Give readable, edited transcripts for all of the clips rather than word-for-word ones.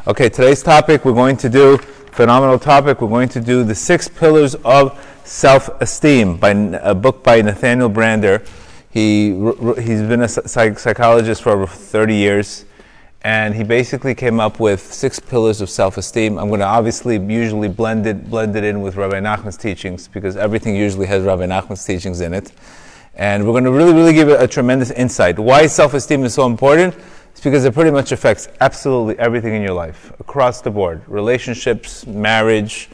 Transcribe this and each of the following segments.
Okay, today's topic we're going to do, phenomenal topic, we're going to do the 6 pillars of self-esteem, by a book by Nathaniel Brander. He's been a psychologist for over 30 years, and he basically came up with 6 pillars of self-esteem. I'm going to obviously usually blend it in with Rabbi Nachman's teachings, because everything usually has Rabbi Nachman's teachings in it. And we're going to really give it a tremendous insight. Why self-esteem is so important? It's because it pretty much affects absolutely everything in your life, across the board. Relationships, marriage,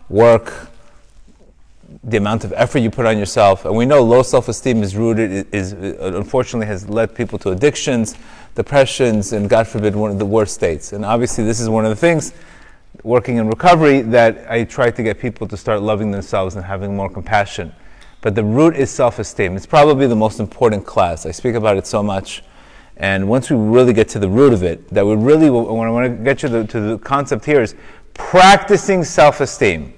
work, the amount of effort you put on yourself. And we know low self-esteem is rooted, unfortunately has led people to addictions, depressions, and God forbid, one of the worst states. And obviously this is one of the things, working in recovery, that I try to get people to start loving themselves and having more compassion. But the root is self-esteem. It's probably the most important class. I speak about it so much. And once we really get to the root of it, that we really, when I want to get you to the concept here, is practicing self-esteem.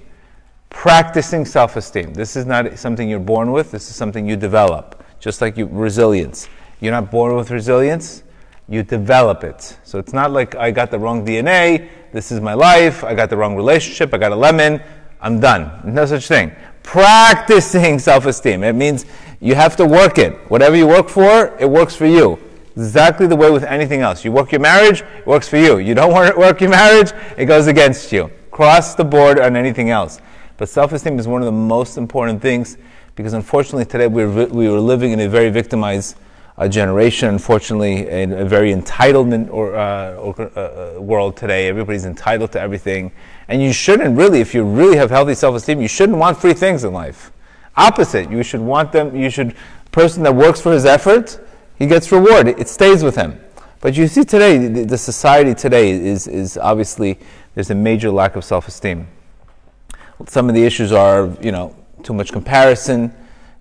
Practicing self-esteem. This is not something you're born with. This is something you develop. Just like resilience. You're not born with resilience. You develop it. So it's not like I got the wrong DNA. This is my life. I got the wrong relationship. I got a lemon. I'm done. No such thing. Practicing self-esteem. It means you have to work it. Whatever you work for, it works for you. Exactly the way with anything else. You work your marriage, it works for you. You don't work your marriage, it goes against you. Cross the board on anything else. But self-esteem is one of the most important things, because unfortunately today we were living in a very victimized generation. Unfortunately, in a very entitlement world today. Everybody's entitled to everything. And you shouldn't really, if you really have healthy self-esteem, you shouldn't want free things in life. Opposite, you should want them, person that works for his effort, he gets reward. It stays with him. But you see today, the society today is obviously, there's a major lack of self-esteem. Some of the issues are, too much comparison.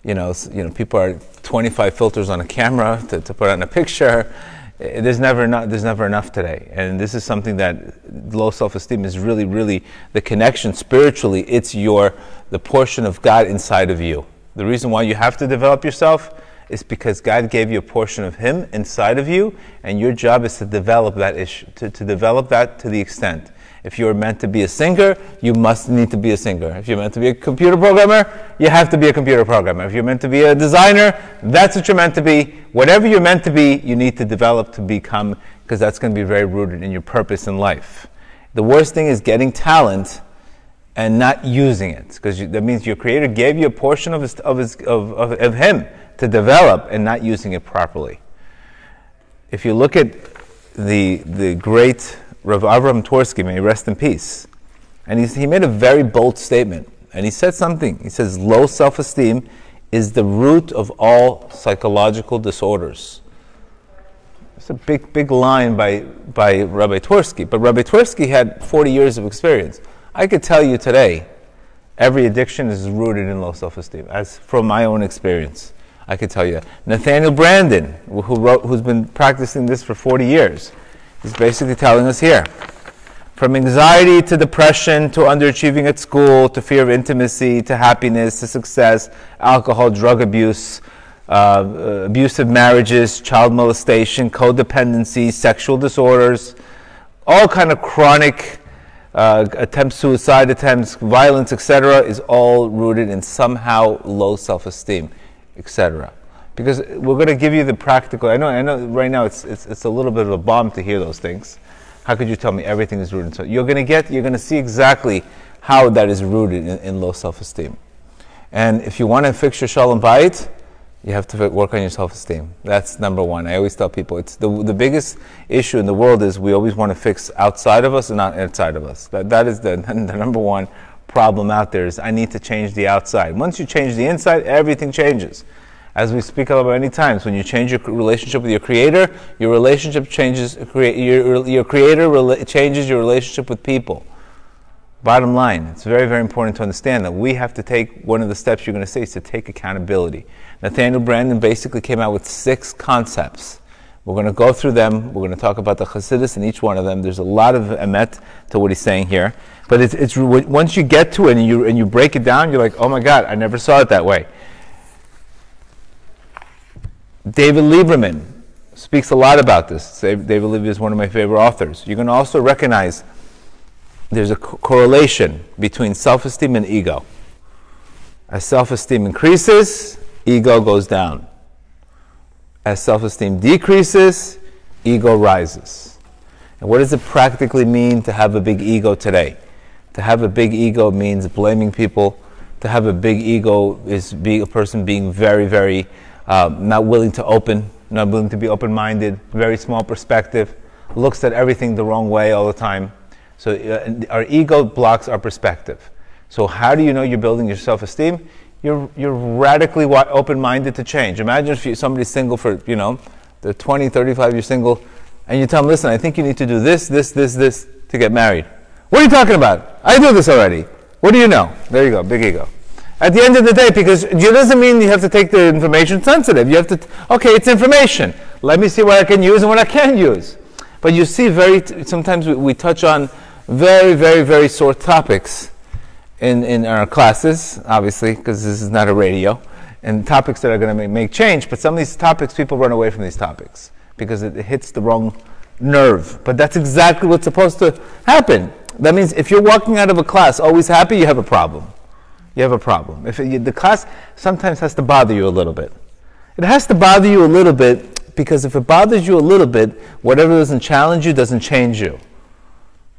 People are 25 filters on a camera to put on a picture. There's never enough today. And this is something that low self-esteem is really the connection spiritually. It's the portion of God inside of you. The reason why you have to develop yourself is because God gave you a portion of Him inside of you, and your job is to develop that issue, to develop that to the extent. If you're meant to be a singer, you must need to be a singer. If you're meant to be a computer programmer, you have to be a computer programmer. If you're meant to be a designer, that's what you're meant to be. Whatever you're meant to be, you need to develop to become, because that's going to be very rooted in your purpose in life. The worst thing is getting talent and not using it, because that means your Creator gave you a portion of Him to develop and not using it properly. If you look at the great Rav Avram Tversky, may he rest in peace, and he made a very bold statement, and he said something. He says, low self-esteem is the root of all psychological disorders. It's a big line by Rabbi Tversky, but Rabbi Tversky had 40 years of experience. I could tell you today, every addiction is rooted in low self-esteem, as from my own experience. I could tell you. Nathaniel Brander, who's been practicing this for 40 years, is basically telling us here. From anxiety to depression, to underachieving at school, to fear of intimacy, to happiness, to success, alcohol, drug abuse, abusive marriages, child molestation, codependency, sexual disorders, all kind of chronic suicide attempts, violence, etc., is all rooted in somehow low self-esteem, etc. Because we're going to give you the practical. I know. Right now it's a little bit of a bomb to hear those things. How could you tell me everything is rooted? So you're going to see exactly how that is rooted in low self-esteem. And if you want to fix your Shalom Bayit, you have to work on your self-esteem. That's number one. I always tell people it's the biggest issue in the world is we always want to fix outside of us and not inside of us. That is the number one problem out there is I need to change the outside. Once you change the inside, everything changes. As we speak about many times, when you change your relationship with your Creator, your relationship changes. Your Creator changes your relationship with people. Bottom line, it's very important to understand that we have to take, one of the steps you're going to say is to take accountability. Nathaniel Brander basically came out with 6 concepts. We're going to go through them. We're going to talk about the Chassidus in each one of them. There's a lot of emet to what he's saying here. But it's once you get to it and you break it down, you're like, oh my God, I never saw it that way. David Lieberman, speaks a lot about this. David Levy is one of my favorite authors. You're going to also recognize there's a correlation between self-esteem and ego. As self-esteem increases, ego goes down. As self-esteem decreases, ego rises. And what does it practically mean to have a big ego today? To have a big ego means blaming people. To have a big ego is being a person being very, very not willing to be open-minded, very small perspective, looks at everything the wrong way all the time. So our ego blocks our perspective. So how do you know you're building your self-esteem? You're radically open-minded to change. Imagine if somebody's single for, they're 20, 35 years single, and you tell them, listen, I think you need to do this to get married. What are you talking about? I do this already. What do you know? There you go, big ego. At the end of the day, because it doesn't mean you have to take the information sensitive. You have to, okay, it's information. Let me see what I can use and what I can't use. But you see, sometimes we touch on very, very, very sore topics in our classes, obviously, because this is not a radio, and topics that are going to make change. But some of these topics, people run away from these topics because it hits the wrong nerve. But that's exactly what's supposed to happen. That means if you're walking out of a class always happy, you have a problem. You have a problem. The class sometimes has to bother you a little bit. It has to bother you a little bit because if it bothers you a little bit, whatever doesn't challenge you doesn't change you.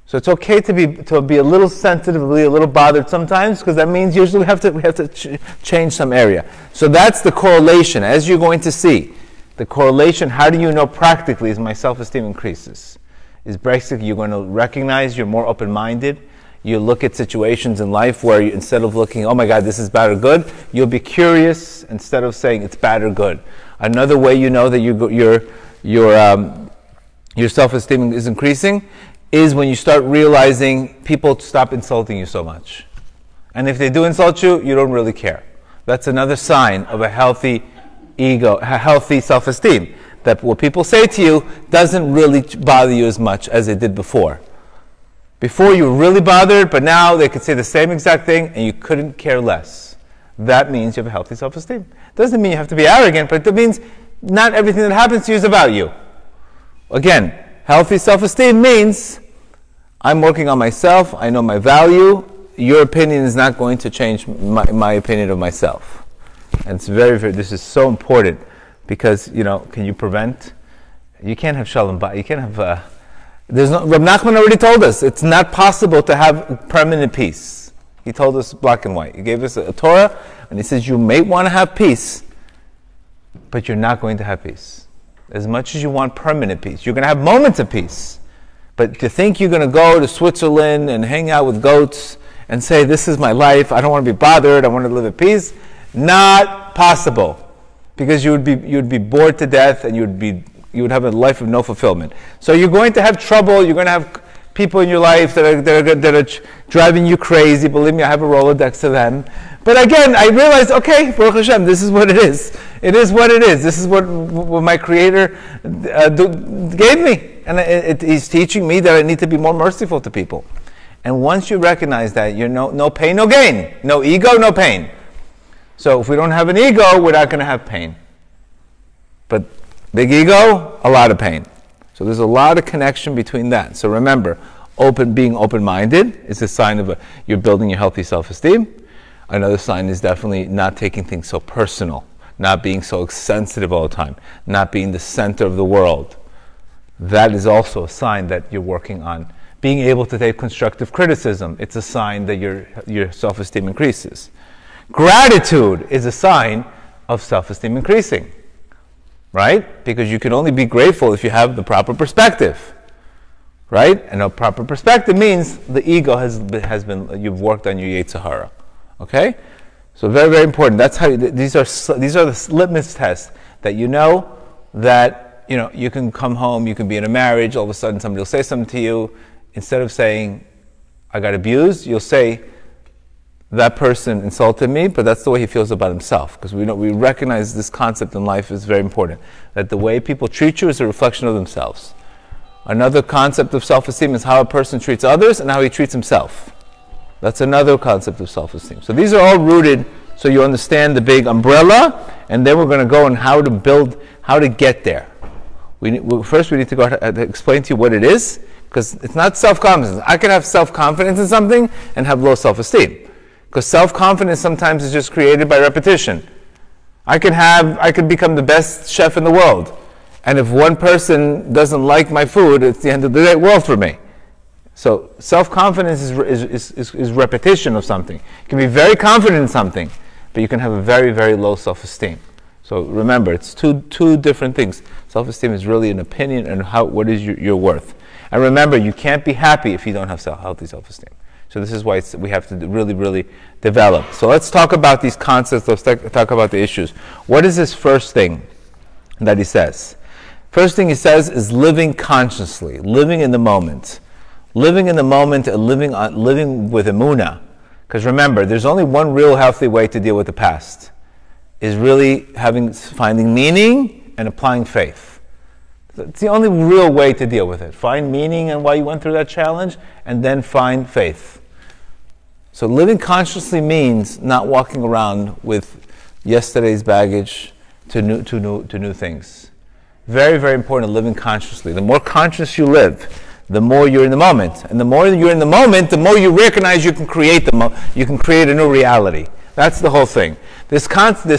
So it's okay to be a little sensitive, be a little bothered sometimes, because that means usually we have to change some area. So that's the correlation, as you're going to see. The correlation, how do you know practically, is my self-esteem increases. Is basically you're going to recognize you're more open-minded. You look at situations in life where instead of looking, oh my God, this is bad or good, you'll be curious instead of saying it's bad or good. Another way you know that your self-esteem is increasing is when you start realizing people stop insulting you so much. And if they do insult you, you don't really care. That's another sign of a healthy ego, a healthy self-esteem. That what people say to you doesn't really bother you as much as it did before. Before you were really bothered, but now they could say the same exact thing and you couldn't care less. That means you have a healthy self-esteem. Doesn't mean you have to be arrogant, but it means not everything that happens to you is about you. Again, healthy self-esteem means I'm working on myself, I know my value, your opinion is not going to change my opinion of myself. And it's very, very, this is so important because, can you prevent? You can't have Shalom, you can't have, Reb Nachman already told us, it's not possible to have permanent peace. He told us black and white. He gave us a Torah, and he says you may want to have peace, but you're not going to have peace. As much as you want permanent peace, you're going to have moments of peace. But to think you're going to go to Switzerland and hang out with goats and say, this is my life, I don't want to be bothered, I want to live at peace, not possible. Because you would be bored to death and you would have a life of no fulfillment. So you're going to have trouble, you're going to have people in your life that are driving you crazy. Believe me, I have a Rolodex to them. But again, I realized, okay, Baruch Hashem, this is what it is. It is what it is. This is what my Creator gave me. And He's teaching me that I need to be more merciful to people. And once you recognize that, you're no pain, no gain. No ego, no pain. So if we don't have an ego, we're not going to have pain. But big ego, a lot of pain. So there's a lot of connection between that. So remember, being open-minded is a sign of you're building your healthy self-esteem. Another sign is definitely not taking things so personal, not being so sensitive all the time, not being the center of the world. That is also a sign that you're working on. Being able to take constructive criticism, it's a sign that your self-esteem increases. Gratitude is a sign of self-esteem increasing. Right? Because you can only be grateful if you have the proper perspective. Right? And a proper perspective means the ego has been you've worked on your Yetzer Hara. Okay? So very, very important. That's how these are the litmus tests that that you can come home, you can be in a marriage, all of a sudden somebody will say something to you. Instead of saying, I got abused, you'll say, that person insulted me, but that's the way he feels about himself. Because we recognize this concept in life is very important. That the way people treat you is a reflection of themselves. Another concept of self-esteem is how a person treats others and how he treats himself. That's another concept of self-esteem. So these are all rooted so you understand the big umbrella, and then we're going to go on how to get there. First we need to go ahead and explain to you what it is, because it's not self-confidence. I can have self-confidence in something and have low self-esteem, because self-confidence sometimes is just created by repetition. I could become the best chef in the world, and if one person doesn't like my food, it's the end of the world for me. So self-confidence is repetition of something. You can be very confident in something, but you can have a very, very low self-esteem. So remember, it's two different things. Self-esteem is really an opinion and what is your worth. And remember, you can't be happy if you don't have healthy self-esteem. So this is why we have to really, really develop. So let's talk about these concepts. Let's talk about the issues. What is this first thing that he says? First thing he says is living consciously, living in the moment. Living in the moment and living with Emuna. Because remember, there's only one real healthy way to deal with the past, is really finding meaning and applying faith. It's the only real way to deal with it. Find meaning in why you went through that challenge, and then find faith. So living consciously means not walking around with yesterday's baggage to new things. Very, very important, living consciously. The more conscious you live, the more you're in the moment. And the more you're in the moment, the more you recognize you can create you can create a new reality. That's the whole thing. This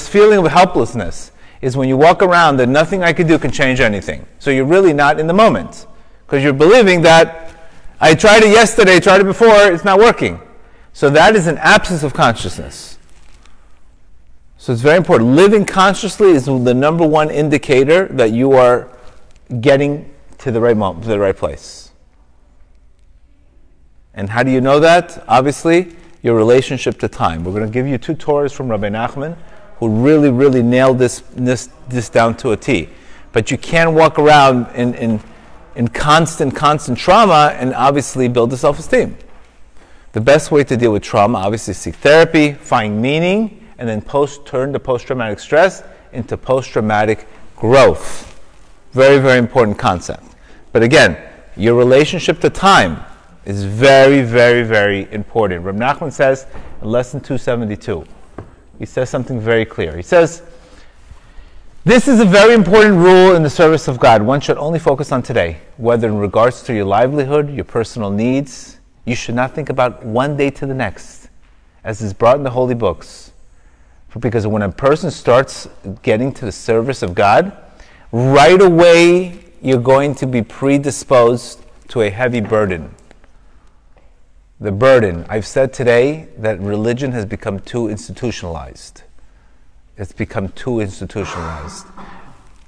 feeling of helplessness is when you walk around that nothing I can do can change anything. So you're really not in the moment, because you're believing that I tried it yesterday, tried it before, it's not working. So that is an absence of consciousness. So it's very important. Living consciously is the number one indicator that you are getting to the right moment, to the right place. And how do you know that? Obviously, your relationship to time. We're going to give you 2 Torahs from Rabbi Nachman, who really, really nailed this down to a T. But you can't walk around in constant trauma and obviously build a self-esteem. The best way to deal with trauma, obviously, is seek therapy, find meaning, and then turn the post-traumatic stress into post-traumatic growth. Very, very important concept. But again, your relationship to time is very, very, very important. Reb Nachman says in lesson 272, he says something very clear. He says, this is a very important rule in the service of God. One should only focus on today, whether in regards to your livelihood, your personal needs. You should not think about one day to the next, as is brought in the holy books. Because when a person starts getting to the service of God, right away you're going to be predisposed to a heavy burden. The burden. I've said today that religion has become too institutionalized. It's become too institutionalized.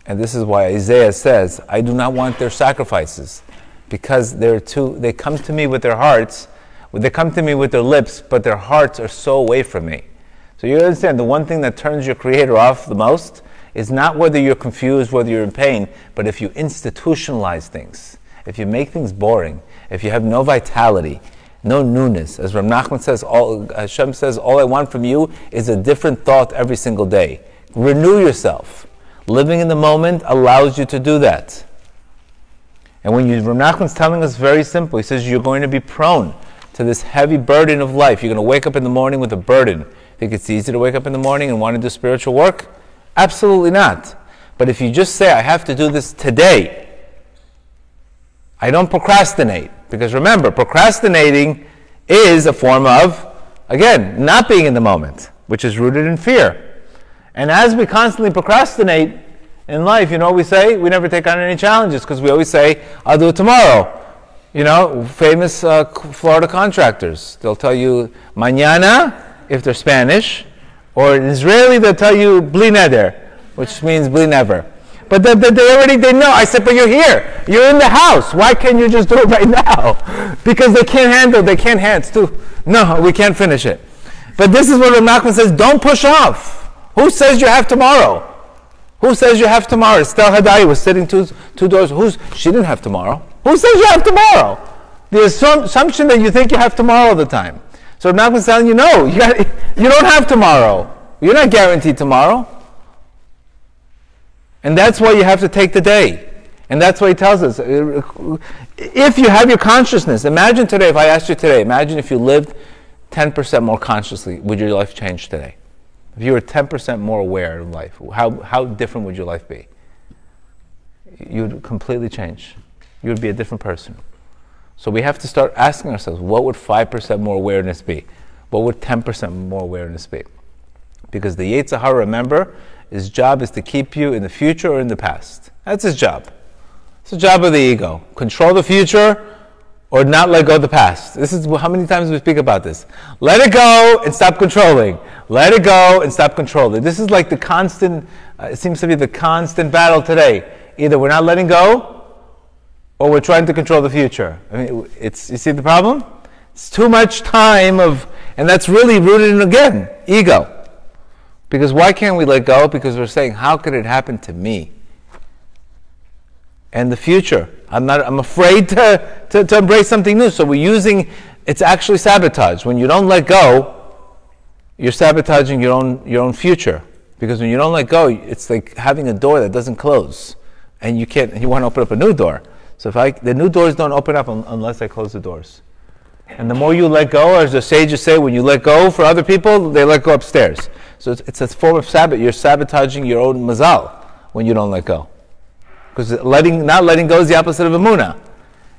And this is why Isaiah says, I do not want their sacrifices, because they come to me with their hearts, they come to me with their lips, but their hearts are so away from me. So you understand, the one thing that turns your Creator off the most is not whether you're confused, whether you're in pain, but if you institutionalize things, if you make things boring, if you have no vitality, no newness. As Rav Nachman says, Hashem says, all I want from you is a different thought every single day. Renew yourself. Living in the moment allows you to do that. And when Rav Nachman's telling us very simple, he says you're going to be prone to this heavy burden of life. You're going to wake up in the morning with a burden. Think it's easy to wake up in the morning and want to do spiritual work? Absolutely not. But if you just say, I have to do this today, I don't procrastinate. Because remember, procrastinating is a form of, again, not being in the moment, which is rooted in fear. And as we constantly procrastinate in life, you know what we say? We never take on any challenges, because we always say, I'll do it tomorrow. You know, famous Florida contractors, they'll tell you, mañana, if they're Spanish, or in Israeli, they'll tell you, bli neder, which means bli never. But they know. I said, but you're here. You're in the house. Why can't you just do it right now? Because they can't handle, no, we can't finish it. But this is what Rav Nachman says, don't push off. Who says you have tomorrow? Who says you have tomorrow? Estelle Hadayi was sitting two doors. She didn't have tomorrow. Who says you have tomorrow? The assumption that you think you have tomorrow all the time. So Rav Nachman's telling you, no, you don't have tomorrow. You're not guaranteed tomorrow. And that's why you have to take the day. And that's why he tells us, if you have your consciousness, imagine today, if I asked you today, imagine if you lived 10% more consciously, would your life change today? If you were 10% more aware of life, how different would your life be? you'd completely change. You would be a different person. So we have to start asking ourselves, what would 5% more awareness be? What would 10% more awareness be? Because the Yetzer Hara, remember, his job is to keep you in the future or in the past. That's his job. It's the job of the ego. Control the future or not let go of the past. This is how many times we speak about this. Let it go and stop controlling. Let it go and stop controlling. This is like the constant, it seems to be the constant battle today. Either we're not letting go or we're trying to control the future. I mean, you see the problem? It's too much time and that's really rooted in, again, ego. Because why can't we let go? Because we're saying, how could it happen to me? And the future. I'm afraid to embrace something new. So it's actually sabotage. When you don't let go, you're sabotaging your own future. Because when you don't let go, it's like having a door that doesn't close. And you want to open up a new door. So the new doors don't open up unless I close the doors. And the more you let go, as the sages say, when you let go for other people, they let go upstairs. So it's a form of sabotage. You're sabotaging your own mazal when you don't let go. Because not letting go is the opposite of Emuna.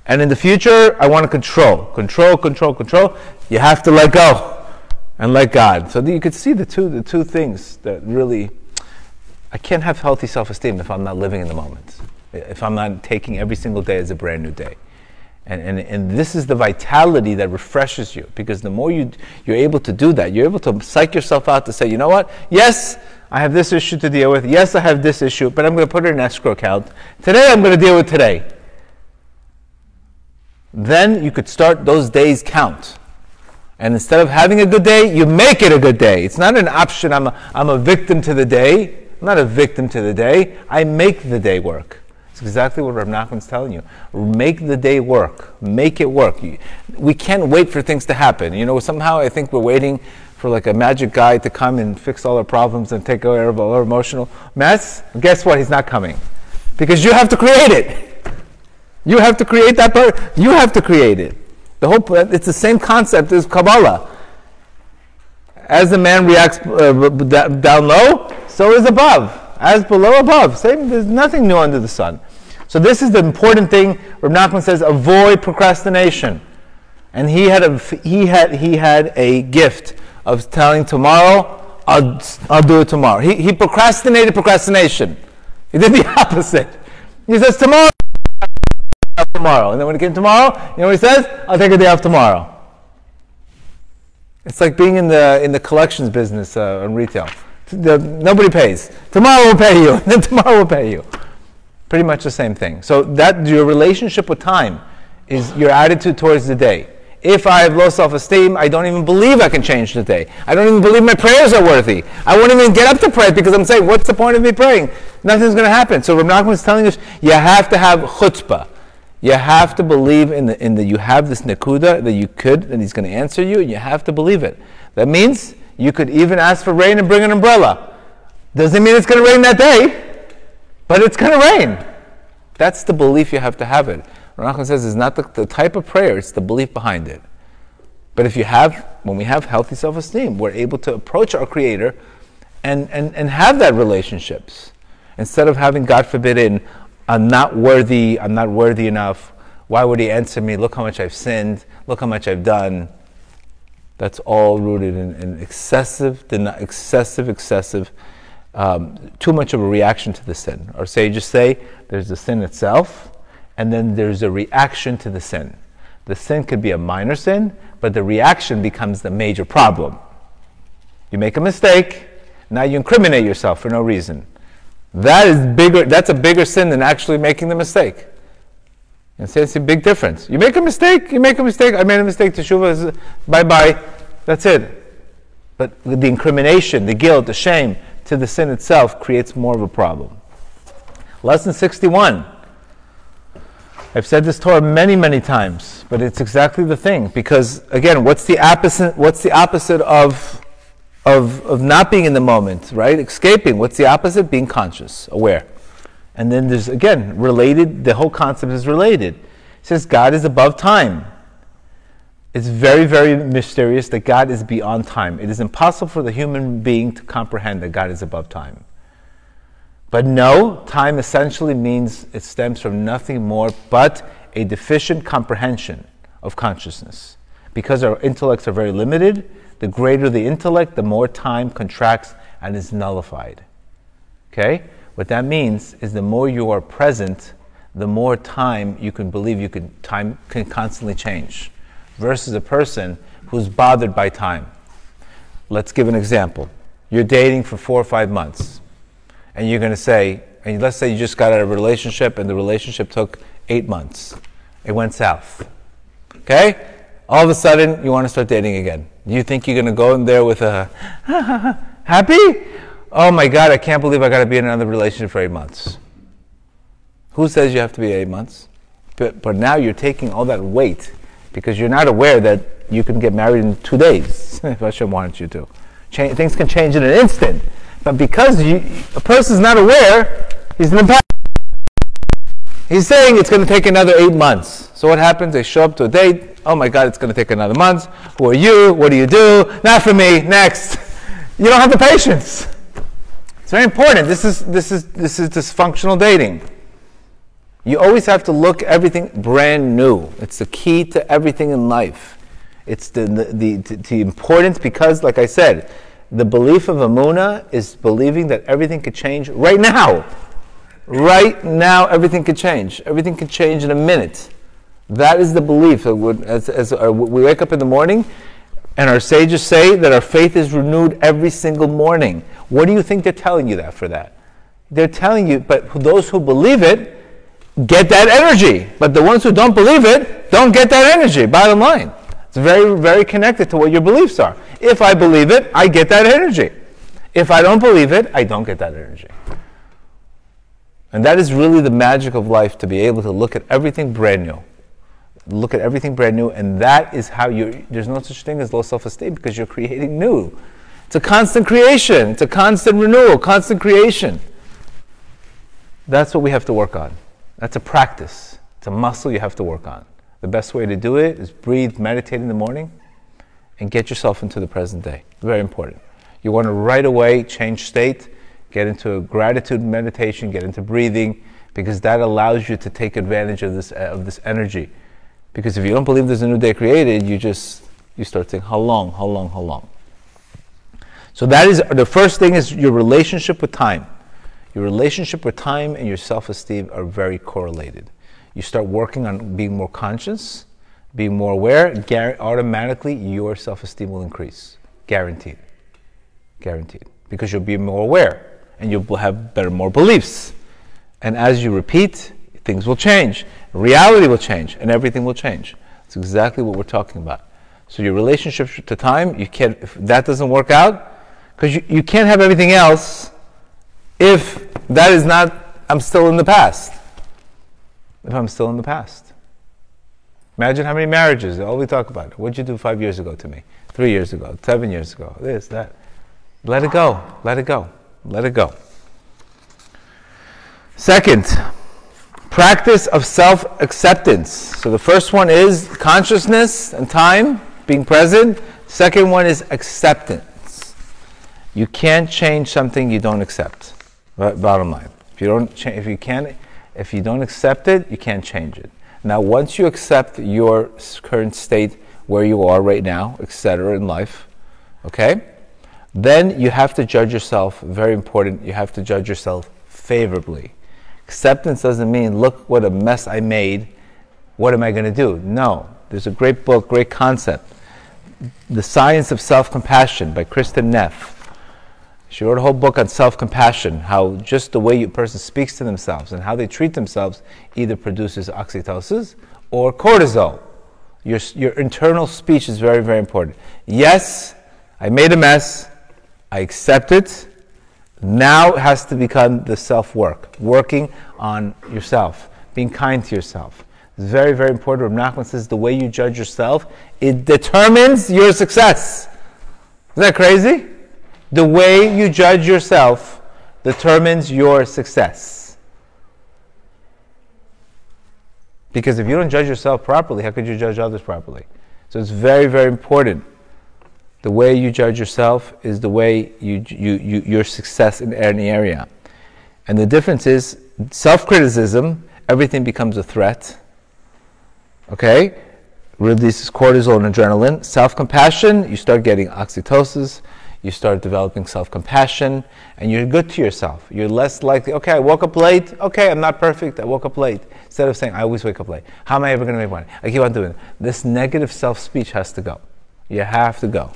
And in the future, I want to control. Control. You have to let go and let God. So you could see the two things that really, I can't have healthy self-esteem if I'm not living in the moment. If I'm not taking every single day as a brand new day. And this is the vitality that refreshes you, because the more you're able to do that, you're able to psych yourself out to say, you know what, yes, I have this issue to deal with, yes, I have this issue, but I'm going to put it in an escrow account. Today I'm going to deal with today. Then you could start those days count. And instead of having a good day, you make it a good day. It's not an option, I'm a victim to the day. I'm not a victim to the day. I make the day work. It's exactly what Reb Nachman's telling you. Make the day work. Make it work. We can't wait for things to happen. You know, somehow I think we're waiting for like a magic guy to come and fix all our problems and take care of all our emotional mess. Guess what? He's not coming. Because you have to create it. You have to create that part. You have to create it. It's the same concept as Kabbalah. As the man reacts down low, so is above. As below, above. Same. There's nothing new under the sun. So this is the important thing. Reb Nachman says, avoid procrastination. And he had a gift of telling tomorrow, I'll do it tomorrow. He procrastinated procrastination. He did the opposite. He says tomorrow. And then when it came tomorrow, you know what he says? I'll take a day off tomorrow. It's like being in the collections business in retail. Nobody pays. Tomorrow we'll pay you. And then tomorrow we'll pay you. Pretty much the same thing. So that your relationship with time is your attitude towards the day. If I have low self-esteem, I don't even believe I can change the day. I don't even believe my prayers are worthy. I won't even get up to pray because I'm saying, what's the point of me praying? Nothing's going to happen. So Reb Nachman is telling us, you have to have chutzpah. You have to believe in the you have this nekuda that you could, and he's going to answer you, and you have to believe it. That means you could even ask for rain and bring an umbrella. Doesn't mean it's going to rain that day, but it's going to rain. That's the belief you have to have it. Nachman says it's not the type of prayer, it's the belief behind it. But when we have healthy self-esteem, we're able to approach our Creator and have that relationships. Instead of having, God forbid, I'm not worthy enough, why would He answer me, look how much I've sinned, look how much I've done. That's all rooted in excessive, too much of a reaction to the sin. Or just say, there's the sin itself, and then there's a reaction to the sin. The sin could be a minor sin, but the reaction becomes the major problem. You make a mistake, now you incriminate yourself for no reason. That's a bigger sin than actually making the mistake. And so it's a big difference. You make a mistake, I made a mistake, teshuvah is bye-bye, that's it. But the incrimination, the guilt, the shame to the sin itself creates more of a problem. Lesson 61. I've said this Torah many, many times, but it's exactly the thing. Because again, what's the opposite of not being in the moment, right? Escaping. What's the opposite? Being conscious, aware. And then there's, again, related, the whole concept is related. It says God is above time. It's very, very mysterious that God is beyond time. It is impossible for the human being to comprehend that God is above time. But no, time essentially means it stems from nothing more but a deficient comprehension of consciousness. Because our intellects are very limited, the greater the intellect, the more time contracts and is nullified. Okay? What that means is the more you are present, the more time you can believe time can constantly change. Versus a person who's bothered by time. Let's give an example. You're dating for 4 or 5 months. And you're going to say, and let's say you just got out of a relationship and the relationship took 8 months. It went south. Okay? All of a sudden, you want to start dating again. You think you're going to go in there with a, happy? Oh my God, I can't believe I got to be in another relationship for 8 months. Who says you have to be 8 months? But now you're taking all that weight because you're not aware that you can get married in 2 days, if Basha wants you to. Things can change in an instant. But because a person's not aware, he's in the past. He's saying it's going to take another 8 months. So what happens? They show up to a date. Oh my God, it's going to take another month. Who are you? What do you do? Not for me. Next. You don't have the patience. It's very important. This is dysfunctional dating. You always have to look everything brand new. It's the key to everything in life. It's the importance because, like I said, the belief of Emuna is believing that everything could change right now. Right now, everything could change. Everything could change in a minute. That is the belief. As we wake up in the morning, and our sages say that our faith is renewed every single morning. What do you think they're telling you that for that? They're telling you, but those who believe it get that energy. But the ones who don't believe it don't get that energy, bottom line. It's very, very connected to what your beliefs are. If I believe it, I get that energy. If I don't believe it, I don't get that energy. And that is really the magic of life, to be able to look at everything brand new. Look at everything brand new, and that is how there's no such thing as low self-esteem, because you're creating new. It's a constant creation. It's a constant renewal, constant creation. That's what we have to work on. That's a practice. It's a muscle you have to work on. The best way to do it is breathe, meditate in the morning, and get yourself into the present day. Very important. You want to right away change state, get into a gratitude meditation, get into breathing, because that allows you to take advantage of this energy. Because if you don't believe there's a new day created, you start thinking, how long? So that is, the first thing is your relationship with time. Your relationship with time and your self-esteem are very correlated. You start working on being more conscious, being more aware, automatically your self-esteem will increase. Guaranteed. Guaranteed. Because you'll be more aware and you'll have more beliefs. And as you repeat, things will change. Reality will change and everything will change. That's exactly what we're talking about. So your relationship to time, if that doesn't work out, because you can't have everything else if that is not, I'm still in the past. If I'm still in the past. Imagine how many marriages, all we talk about. What'd you do 5 years ago to me? 3 years ago, 7 years ago, this, that. Let it go, let it go, let it go. Second, practice of self-acceptance. So the first one is consciousness and time, being present. Second one is acceptance. You can't change something you don't accept. Bottom line. If you don't accept it, you can't change it. Now, once you accept your current state, where you are right now, etc. in life, okay, then you have to judge yourself. Very important. You have to judge yourself favorably. Acceptance doesn't mean, look what a mess I made. What am I going to do? No. There's a great book, great concept. The Science of Self-Compassion by Kristen Neff. She wrote a whole book on self-compassion, how just the way a person speaks to themselves and how they treat themselves either produces oxytocin or cortisol. Your internal speech is very, very important. Yes, I made a mess. I accept it. Now it has to become the self-work, working on yourself, being kind to yourself. It's very, very important. Nachman says the way you judge yourself, it determines your success. Isn't that crazy? The way you judge yourself determines your success. Because if you don't judge yourself properly, how could you judge others properly? So it's very, very important. The way you judge yourself is the way your success in any area. And the difference is self-criticism, everything becomes a threat. Okay? Releases cortisol and adrenaline. Self-compassion, you start getting oxytocin, you start developing self-compassion, and you're good to yourself. You're less likely, okay, I woke up late. Okay, I'm not perfect, I woke up late. Instead of saying, I always wake up late. How am I ever going to make money? I keep on doing it. This negative self-speech has to go. You have to go.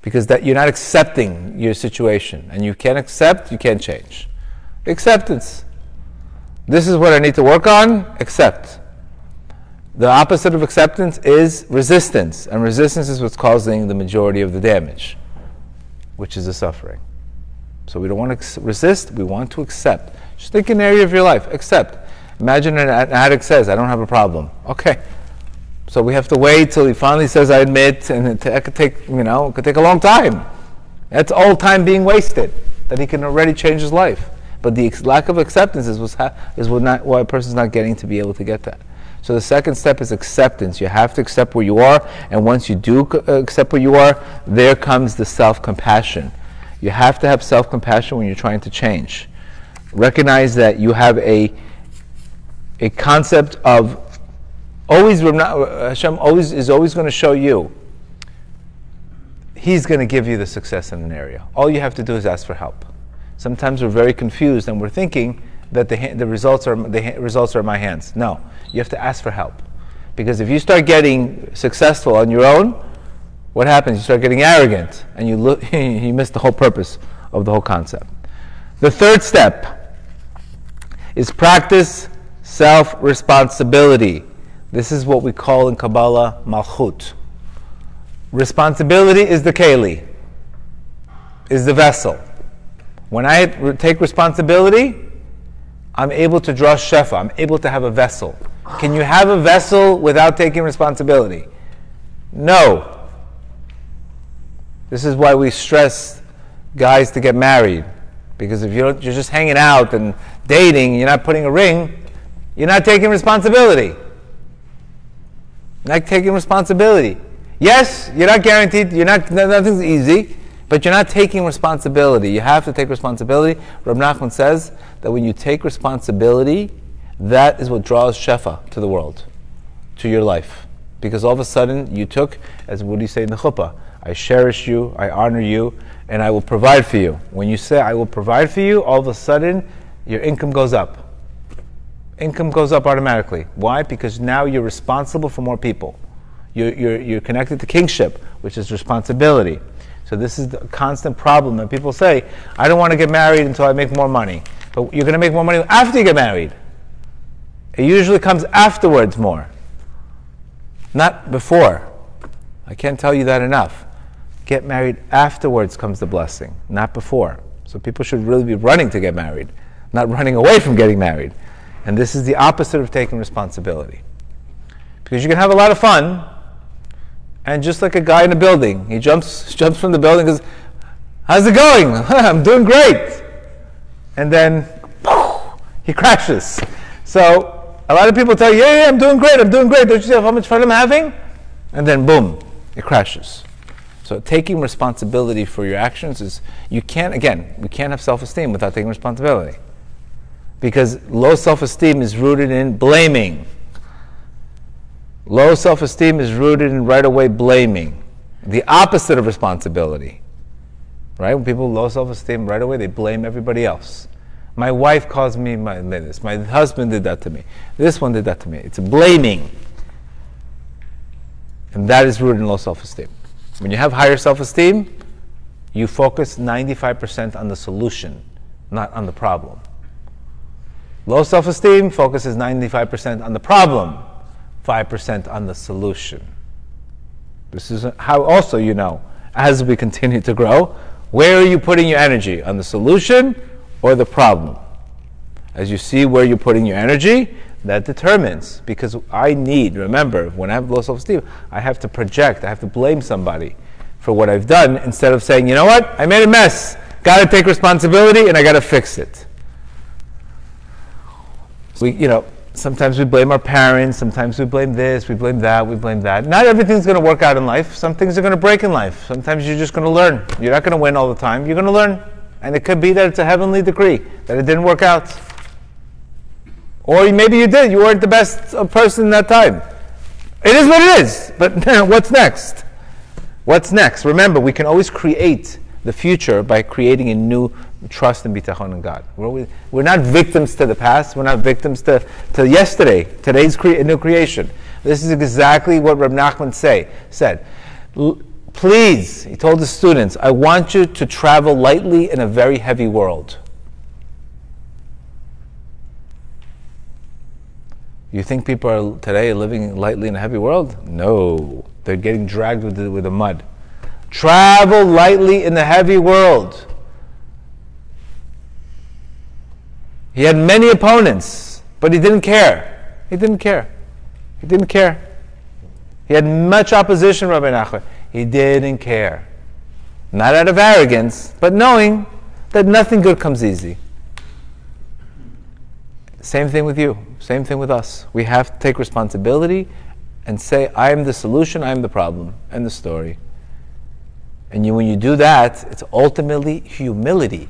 Because that you're not accepting your situation. And you can't accept, you can't change. Acceptance. This is what I need to work on. Accept. The opposite of acceptance is resistance. And resistance is what's causing the majority of the damage, which is the suffering. So we don't want to resist, we want to accept. Just think an area of your life. Accept. Imagine an addict says, I don't have a problem. Okay. So we have to wait till he finally says, I admit, and it could take, it could take a long time. That's all time being wasted, that he can already change his life. But the lack of acceptance is why a person's not getting to be able to get that. So the second step is acceptance. You have to accept where you are, and once you do accept where you are, there comes the self-compassion. You have to have self-compassion when you're trying to change. Recognize that you have a concept of Hashem is always going to show you. He's going to give you the success in an area. All you have to do is ask for help. Sometimes we're very confused and we're thinking that the results are in my hands. No, you have to ask for help. Because if you start getting successful on your own, what happens? You start getting arrogant and you miss the whole purpose of the whole concept. The third step is practice self-responsibility. This is what we call in Kabbalah Malchut. Responsibility is the keli, is the vessel. When I take responsibility, I'm able to draw shefa. I'm able to have a vessel. Can you have a vessel without taking responsibility? No. This is why we stress guys to get married. Because if you're just hanging out and dating, you're not putting a ring, you're not taking responsibility. Not taking responsibility. Yes, you're not guaranteed, nothing's easy, but you're not taking responsibility. You have to take responsibility. Reb Nachman says that when you take responsibility, that is what draws shefa to the world, to your life. Because all of a sudden you took, as what do you say in the chuppah, I cherish you, I honor you, and I will provide for you. When you say I will provide for you, all of a sudden your income goes up. Income goes up automatically. Why? Because now you're responsible for more people. You're connected to kingship, which is responsibility. So this is the constant problem that people say, I don't want to get married until I make more money. But you're going to make more money after you get married. It usually comes afterwards more, not before. I can't tell you that enough. Get married afterwards comes the blessing, not before. So people should really be running to get married, not running away from getting married. And this is the opposite of taking responsibility. Because you can have a lot of fun, and just like a guy in a building, he jumps from the building and goes, how's it going? I'm doing great. And then, he crashes. So, a lot of people tell you, yeah, I'm doing great. Don't you see how much fun I'm having? And then, boom, it crashes. So, taking responsibility for your actions is, we can't have self-esteem without taking responsibility. Because low self-esteem is rooted in blaming. Low self-esteem is rooted in right away blaming. The opposite of responsibility. Right? When people have low self-esteem, right away they blame everybody else. My wife caused me this. My husband did that to me. This one did that to me. It's blaming. And that is rooted in low self-esteem. When you have higher self-esteem, you focus 95% on the solution, not on the problem. Low self-esteem focuses 95% on the problem, 5% on the solution. This is how also as we continue to grow, where are you putting your energy? On the solution or the problem? As you see where you're putting your energy, that determines. Because remember, when I have low self-esteem, I have to project, I have to blame somebody for what I've done, instead of saying, you know what, I made a mess, got to take responsibility and I got to fix it. Sometimes we blame our parents, sometimes we blame this, we blame that. Not everything's going to work out in life. Some things are going to break in life. Sometimes you're just going to learn. You're not going to win all the time. You're going to learn. And it could be that it's a heavenly decree, that it didn't work out. Or maybe you did. You weren't the best person in that time. It is what it is. But what's next? What's next? Remember, we can always create the future by creating a new trust and bitachon in God. We're not victims to the past. We're not victims to yesterday. Today's new creation. This is exactly what Reb Nachman said. Please, he told the students, I want you to travel lightly in a very heavy world. You think people are today living lightly in a heavy world? No. They're getting dragged with the mud. Travel lightly in the heavy world. He had many opponents, but he didn't care. He didn't care. He didn't care. He had much opposition, Rabbi Nachman. He didn't care. Not out of arrogance, but knowing that nothing good comes easy. Same thing with you. Same thing with us. We have to take responsibility and say, I am the solution, I am the problem. End the story. And when you do that, it's ultimately humility.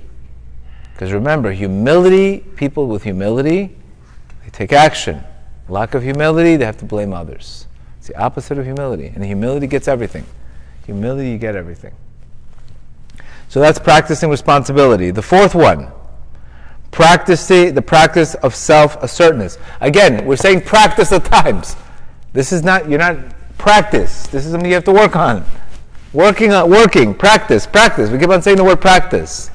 Because remember, humility, people with humility, they take action. Lack of humility, they have to blame others. It's the opposite of humility. And humility gets everything. Humility, you get everything. So that's practicing responsibility. The fourth one, the practice of self-assertiveness. Again, we're saying practice at times. This is not, you're not practice. This is something you have to work on. Practice. We keep on saying the word practice.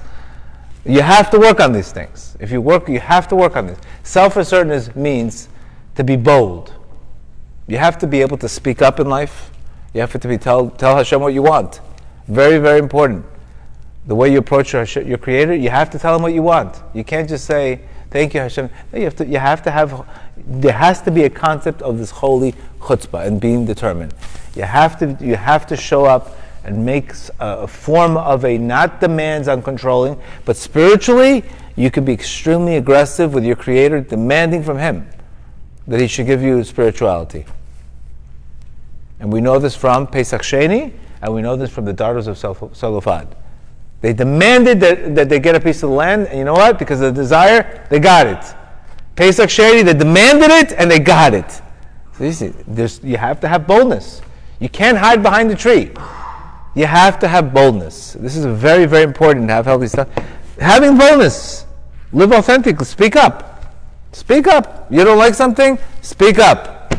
You have to work on these things. If you work, you have to work on this. Self-assertiveness means to be bold. You have to be able to speak up in life. You have to tell Hashem what you want. Very, very important. The way you approach your Creator, you have to tell Him what you want. You can't just say, thank you, Hashem. There has to be a concept of this holy chutzpah and being determined. You have to show up and make a form of not demands on controlling, but spiritually, you can be extremely aggressive with your Creator, demanding from Him that He should give you spirituality. And we know this from Pesach Sheni, and we know this from the daughters of Selufad. They demanded that they get a piece of the land, and you know what? Because of the desire, they got it. Pesach Sheni, they demanded it, and they got it. So you see, you have to have boldness. You can't hide behind the tree. You have to have boldness. This is very, very important to have healthy stuff. Having boldness. Live authentically. Speak up. Speak up. You don't like something? Speak up.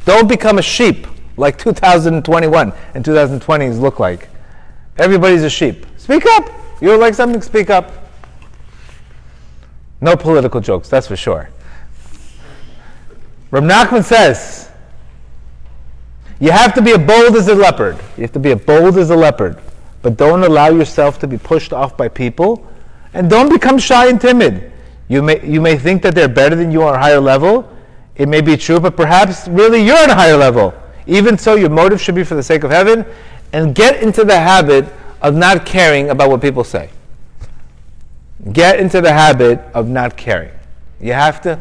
Don't become a sheep like 2021 and 2020s look like. Everybody's a sheep. Speak up. You don't like something? Speak up. No political jokes, that's for sure. Reb Nachman says, you have to be as bold as a leopard. You have to be as bold as a leopard. But don't allow yourself to be pushed off by people. And don't become shy and timid. You may think that they're better than you on a higher level. It may be true, but perhaps really you're on a higher level. Even so, your motive should be for the sake of heaven. And get into the habit of not caring about what people say. Get into the habit of not caring. You have to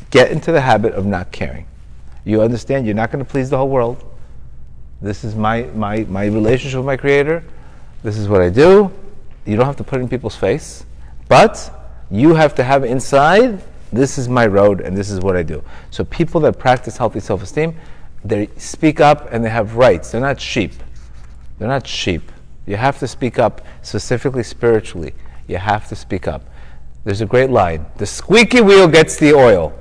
get into the habit of not caring. You understand you're not going to please the whole world. This is my relationship with my Creator. This is what I do. You don't have to put it in people's face. But you have to have inside, this is my road and this is what I do. So people that practice healthy self-esteem, they speak up and they have rights. They're not sheep. They're not sheep. You have to speak up, specifically spiritually. You have to speak up. There's a great line. The squeaky wheel gets the oil.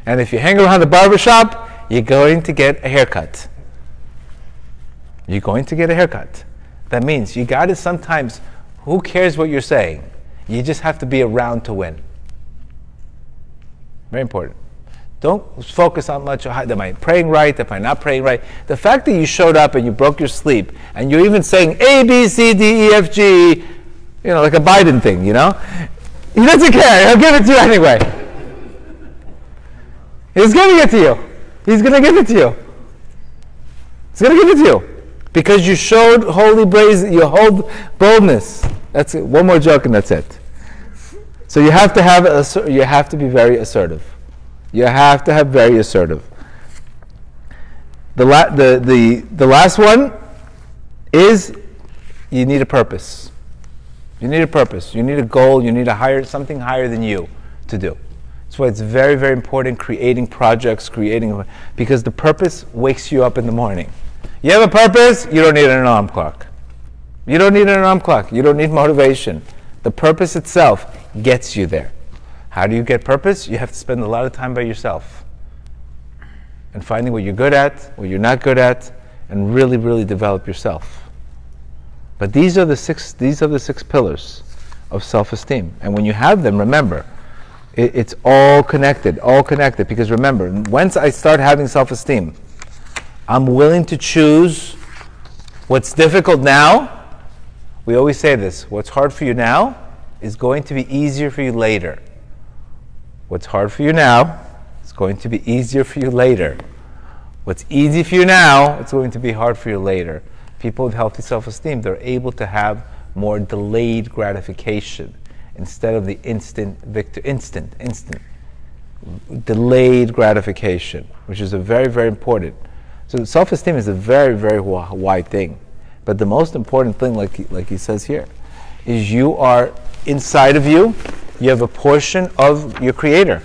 And if you hang around the barbershop, you're going to get a haircut. You're going to get a haircut. That means you got to sometimes, who cares what you're saying? You just have to be around to win. Very important. Don't focus on much, am I praying right, am I not praying right? The fact that you showed up and you broke your sleep, and you're even saying A, B, C, D, E, F, G, like a Biden thing, He doesn't care, he'll give it to you anyway. He's giving it to you. He's going to give it to you. He's going to give it to you. Because you showed holy brazen, you hold boldness. That's it. One more joke and that's it. So you have to be very assertive. You have to have very assertive. The last one is you need a purpose. You need a purpose. You need a goal. You need something higher than you to do. That's why it's very, very important creating projects, because the purpose wakes you up in the morning. You have a purpose, you don't need an alarm clock. You don't need an alarm clock. You don't need motivation. The purpose itself gets you there. How do you get purpose? You have to spend a lot of time by yourself and finding what you're good at, what you're not good at, and really, really develop yourself. But these are the six pillars of self-esteem. And when you have them, remember, it's all connected, because remember, once I start having self-esteem, I'm willing to choose what's difficult now. We always say this, what's hard for you now is going to be easier for you later. What's hard for you now is going to be easier for you later. What's easy for you now, it's going to be hard for you later. People with healthy self-esteem, they're able to have more delayed gratification instead of the instant delayed gratification, which is a very, very important. So self-esteem is a very, very wide thing. But the most important thing, like he says here, is you are inside of you, you have a portion of your Creator.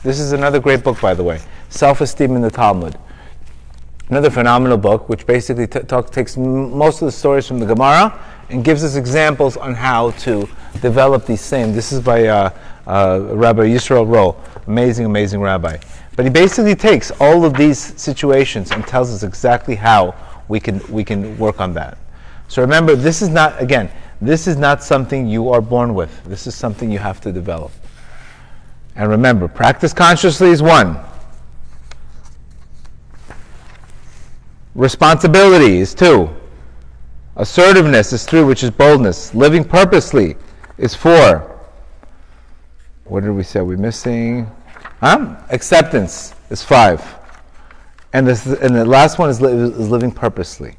This is another great book, by the way, Self-Esteem in the Talmud. Another phenomenal book, which basically takes most of the stories from the Gemara and gives us examples on how to develop these same. This is by Rabbi Yisrael Rowe, amazing, amazing rabbi. But he basically takes all of these situations and tells us exactly how we can work on that. So remember, this is not something you are born with. This is something you have to develop. And remember, practice consciously is 1. Responsibility is 2. Assertiveness is 3, which is boldness. Living purposely is 4. What did we say? Are we missing? Acceptance is 5. And the last one is living purposely.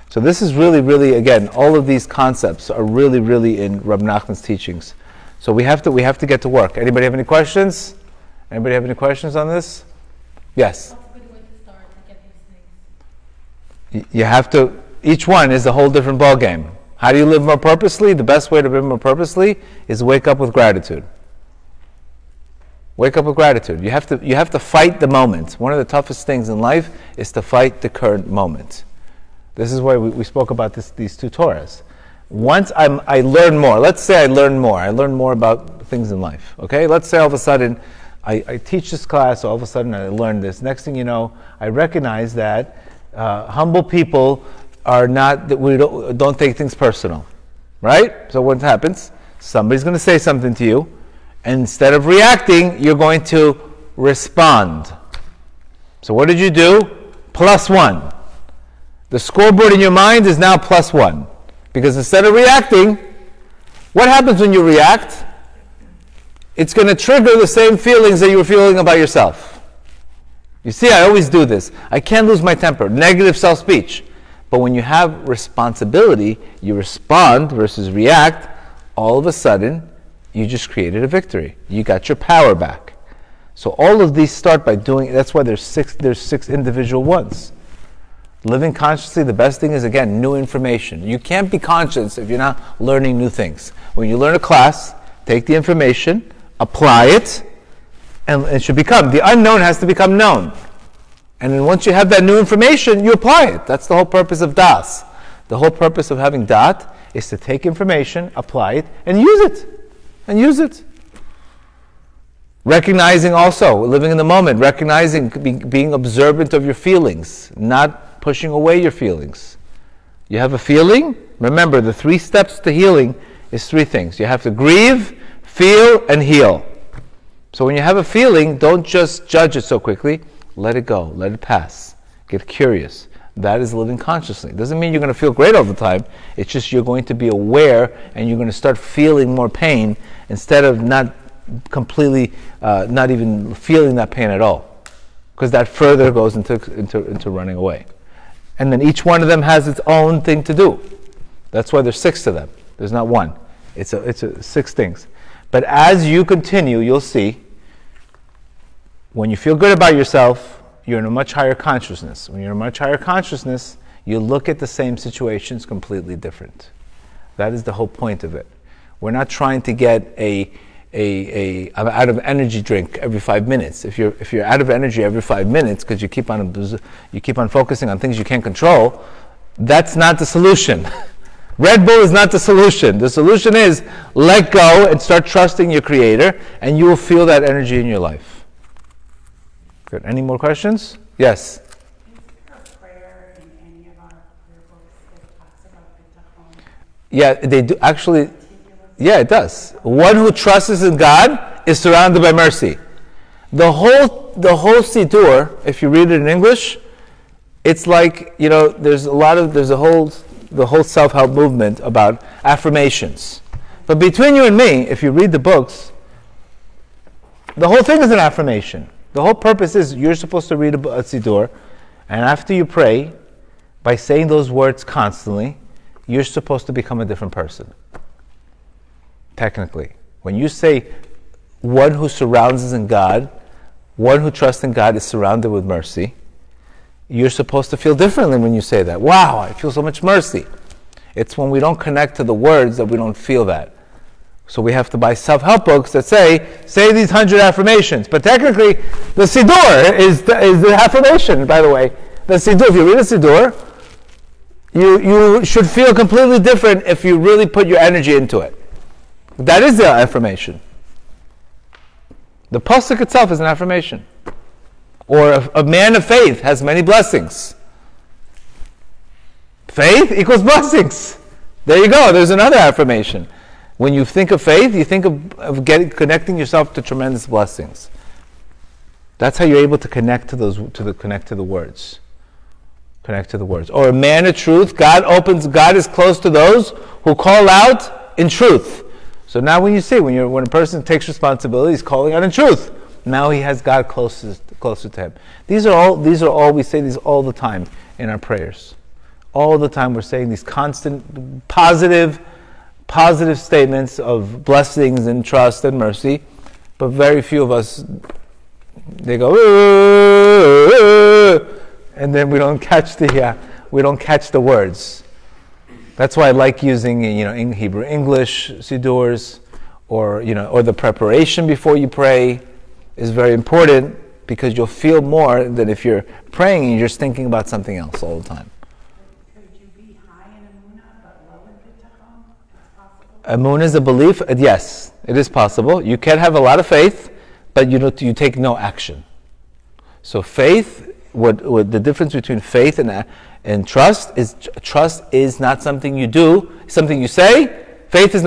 So this is really, really, again, all of these concepts are really, really in Reb Nachman's teachings. So we have to get to work. Anybody have any questions? Anybody have any questions on this? Yes? What's a good way to start to get these things? You have to, each one is a whole different ball game. How do you live more purposely? The best way to live more purposely is wake up with gratitude. Wake up with gratitude. You have to fight the moment. One of the toughest things in life is to fight the current moment. This is why we spoke about these 2 Torahs. Once I learn more, let's say I learn more about things in life, okay? Let's say all of a sudden, I teach this class, all of a sudden I learn this. Next thing you know, I recognize that humble people are not, that we don't take things personal, right? So what happens? Somebody's going to say something to you, and instead of reacting, you're going to respond. So what did you do? +1. The scoreboard in your mind is now +1. Because instead of reacting, what happens when you react? It's going to trigger the same feelings that you were feeling about yourself. You see, I always do this. I can't lose my temper. Negative self-speech. But when you have responsibility, you respond versus react, all of a sudden, you just created a victory. You got your power back. So all of these start by doing, that's why there's six individual ones. Living consciously, the best thing is, again, new information. You can't be conscious if you're not learning new things. When you learn a class, take the information, apply it, and it should become, the unknown has to become known. And then once you have that new information, you apply it. That's the whole purpose of Das. The whole purpose of having Dat is to take information, apply it, and use it. And use it. Recognizing also, living in the moment, recognizing, being observant of your feelings, not pushing away your feelings. You have a feeling, remember the 3 steps to healing is 3 things. You have to grieve, feel, and heal. So when you have a feeling, don't just judge it so quickly. Let it go, let it pass. Get curious. That is living consciously. It doesn't mean you're going to feel great all the time. It's just you're going to be aware and you're going to start feeling more pain instead of not completely, not even feeling that pain at all. Because that further goes into running away. And then each one of them has its own thing to do. That's why there's 6 of them. There's not one. It's 6 things. But as you continue, you'll see, when you feel good about yourself, you're in a much higher consciousness. When you're in a much higher consciousness, you look at the same situations completely different. That is the whole point of it. We're not trying to get I'm out of energy drink every 5 minutes. If you're out of energy every 5 minutes because you keep on focusing on things you can't control, that's not the solution. Red Bull is not the solution. The solution is let go and start trusting your Creator, and you will feel that energy in your life. Good. Any more questions? Yes. Is there a prayer in any of our prayer books that talks about bitachon? Yeah, they do actually. Yeah, it does. One who trusts in God is surrounded by mercy. The whole Siddur, if you read it in English, it's like, there's the whole self-help movement about affirmations. But between you and me, if you read the books, the whole thing is an affirmation. The whole purpose is you're supposed to read a Siddur, and after you pray, by saying those words constantly, you're supposed to become a different person. Technically. When you say, one who surrounds us in God, one who trusts in God is surrounded with mercy, you're supposed to feel differently when you say that. Wow, I feel so much mercy. It's when we don't connect to the words that we don't feel that. So we have to buy self-help books that say these 100 affirmations. But technically, the Siddur is the affirmation, by the way. The Siddur, if you read a Siddur, you should feel completely different if you really put your energy into it. That is the affirmation. The pasuk itself is an affirmation. Or a man of faith has many blessings. Faith equals blessings. There you go. There's another affirmation. When you think of faith, you think of connecting yourself to tremendous blessings. That's how you're able to connect to the words. Connect to the words. Or a man of truth. God is close to those who call out in truth. So now when a person takes responsibility, he's calling out in truth. Now he has God closer to him. These are all we say these all the time in our prayers. All the time we're saying these constant positive statements of blessings and trust and mercy, but very few of us, they go, and then we don't catch the words. That's why I like using, in Hebrew English Siddurs, or the preparation before you pray is very important, because you'll feel more than if you're praying and you're just thinking about something else all the time. Could you be high in Emuna but low in bitachon? It's possible? Emuna is a belief. Yes, it is possible. You can have a lot of faith, but you take no action. So faith, what the difference between faith and trust is not something you do, something you say. Faith is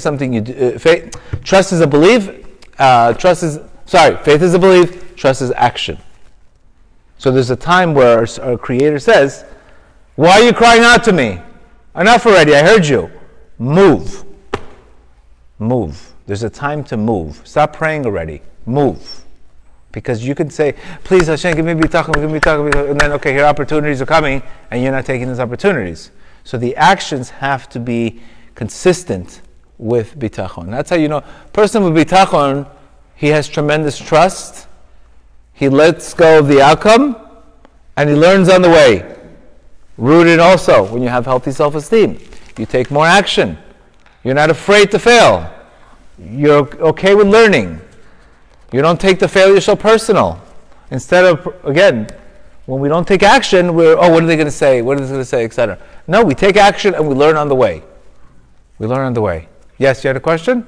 something you do. Trust is a belief. Faith is a belief. Trust is action. So there's a time where our Creator says, "Why are you crying out to me? Enough already. I heard you. Move. Move." There's a time to move. Stop praying already. Move. Because you can say, "Please, Hashem, give me bitachon, and then, okay, here opportunities are coming, and you're not taking those opportunities. So the actions have to be consistent with bitachon. That's how you know. Person with bitachon, he has tremendous trust. He lets go of the outcome, and he learns on the way. Rooted also, when you have healthy self-esteem, you take more action. You're not afraid to fail. You're okay with learning. You don't take the failure so personal. Instead of, again, when we don't take action, what are they going to say? What are they going to say, etc. No, we take action and we learn on the way. We learn on the way. Yes, you had a question?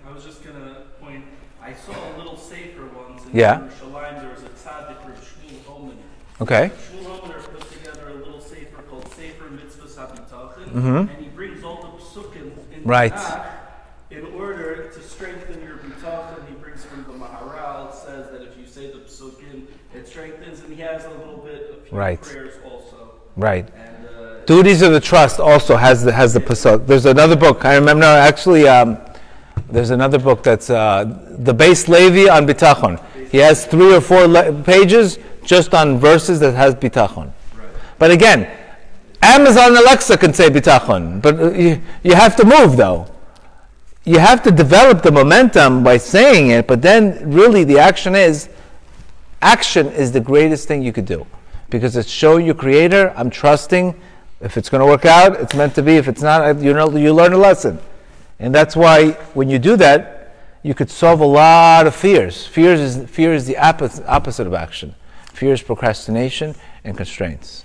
I was just going to point, I saw a little sefer once in Yeah. Shalom. There was a tzaddik, Shmuel. Okay. Shmuel put together a little sefer called Sefer Mitzvahs HaBitachon, Mm-hmm. and he brings all the psukim in Right. Tanakh in order to strengthen your bitachon. He brings from the Maharal, it says that if you say the psukim, it strengthens, and he has a little bit of Right. prayers also. Right. And Duties of the Trust also has the pasuk. There's another book. I remember actually. There's another book that's the Beis Levi on bitachon. He has 3 or 4 pages just on verses that has bitachon. Right. But again, Amazon Alexa can say bitachon, but you have to move though. You have to develop the momentum by saying it, but then really the action is the greatest thing you could do. Because it's showing your Creator, I'm trusting If it's going to work out, it's meant to be. If it's not, you learn a lesson. And that's why when you do that, you could solve a lot of fears. Fear is the opposite of action. Fear is procrastination and constraints.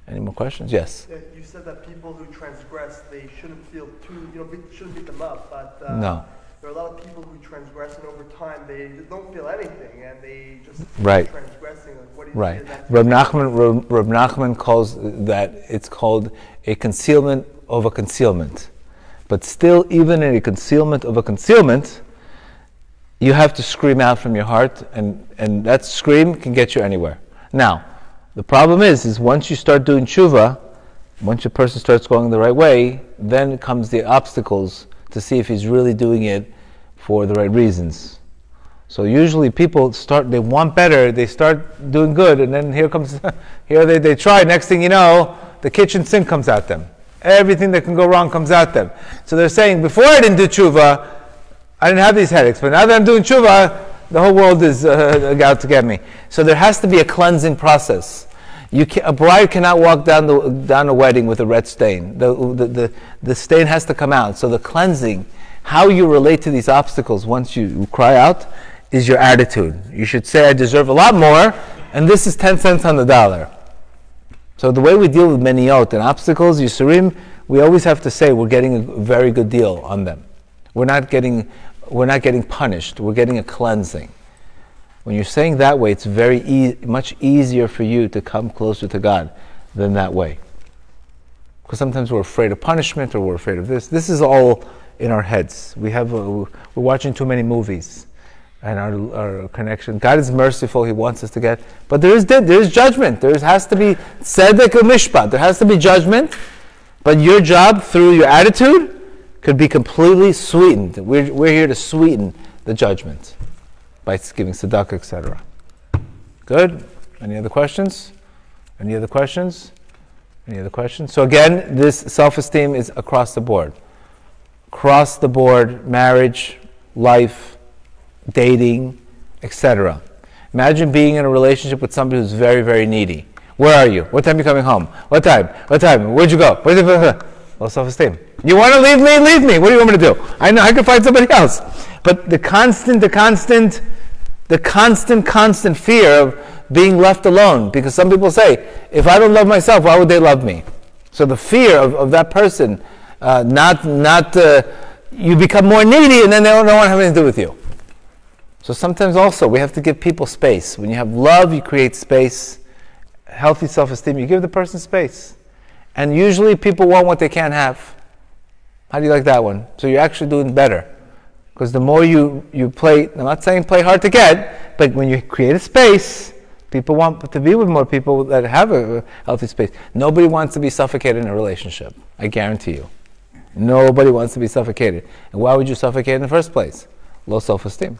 Any more questions? Yes. You said that people who transgress, they shouldn't feel too, shouldn't beat them up. But No. there are a lot of people who transgress, and over time they don't feel anything, and they just Right. keep transgressing. Like, what do you Right. say that? Reb Nachman calls that, it's called a concealment of a concealment. But still, even in a concealment of a concealment, you have to scream out from your heart, and that scream can get you anywhere. Now, the problem is once you start doing tshuva, once a person starts going the right way, then comes the obstacles to see if he's really doing it for the right reasons. So usually people they want better, they start doing good, and then they try, next thing you know, the kitchen sink comes at them. Everything that can go wrong comes at them. So they're saying, before I didn't do tshuva, I didn't have these headaches, but now that I'm doing tshuva, the whole world is out to get me. So there has to be a cleansing process. A bride cannot walk down a wedding with a red stain. The stain has to come out. So the cleansing, how you relate to these obstacles once you cry out, is your attitude. You should say, I deserve a lot more, and this is 10 cents on the dollar. So the way we deal with mid-Oct and obstacles, Yisurim, we always have to say we're getting a very good deal on them. We're not getting punished. We're getting a cleansing. When you're saying that way, it's much easier for you to come closer to God than that way. Because sometimes we're afraid of punishment, or we're afraid of this. This is all in our heads. We're watching too many movies, and our connection. God is merciful. He wants us to get, but there is judgment. There has to be tzedek u'mishpat. There has to be judgment. But your job through your attitude could be completely sweetened. We're here to sweeten the judgment by giving tzedakah, etc. Good? Any other questions? Any other questions? Any other questions? So again, this self-esteem is across the board. Across the board, marriage, life, dating, etc. Imagine being in a relationship with somebody who's very, very needy. Where are you? What time are you coming home? What time? What time? Where'd you go? Low self-esteem. You want to leave me? Leave me. What do you want me to do? I know I can find somebody else. But the constant fear of being left alone. Because some people say, if I don't love myself, why would they love me? So the fear of that person, you become more needy, and then they don't want to have anything to do with you. So sometimes also we have to give people space. When you have love, you create space. Healthy self-esteem, you give the person space. And usually people want what they can't have. How do you like that one? So you're actually doing better. Because the more you play, I'm not saying play hard to get, but when you create a space, people want to be with more people that have a healthy space. Nobody wants to be suffocated in a relationship. I guarantee you. Nobody wants to be suffocated. And why would you suffocate in the first place? Low self-esteem.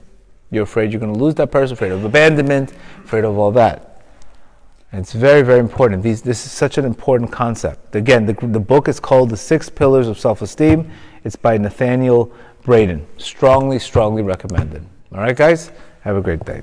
You're afraid you're going to lose that person, afraid of abandonment, afraid of all that. And it's very, very important. This is such an important concept. Again, the book is called The 6 Pillars of Self-Esteem. It's by Nathaniel Braden. Strongly, strongly recommended. All right, guys? Have a great day.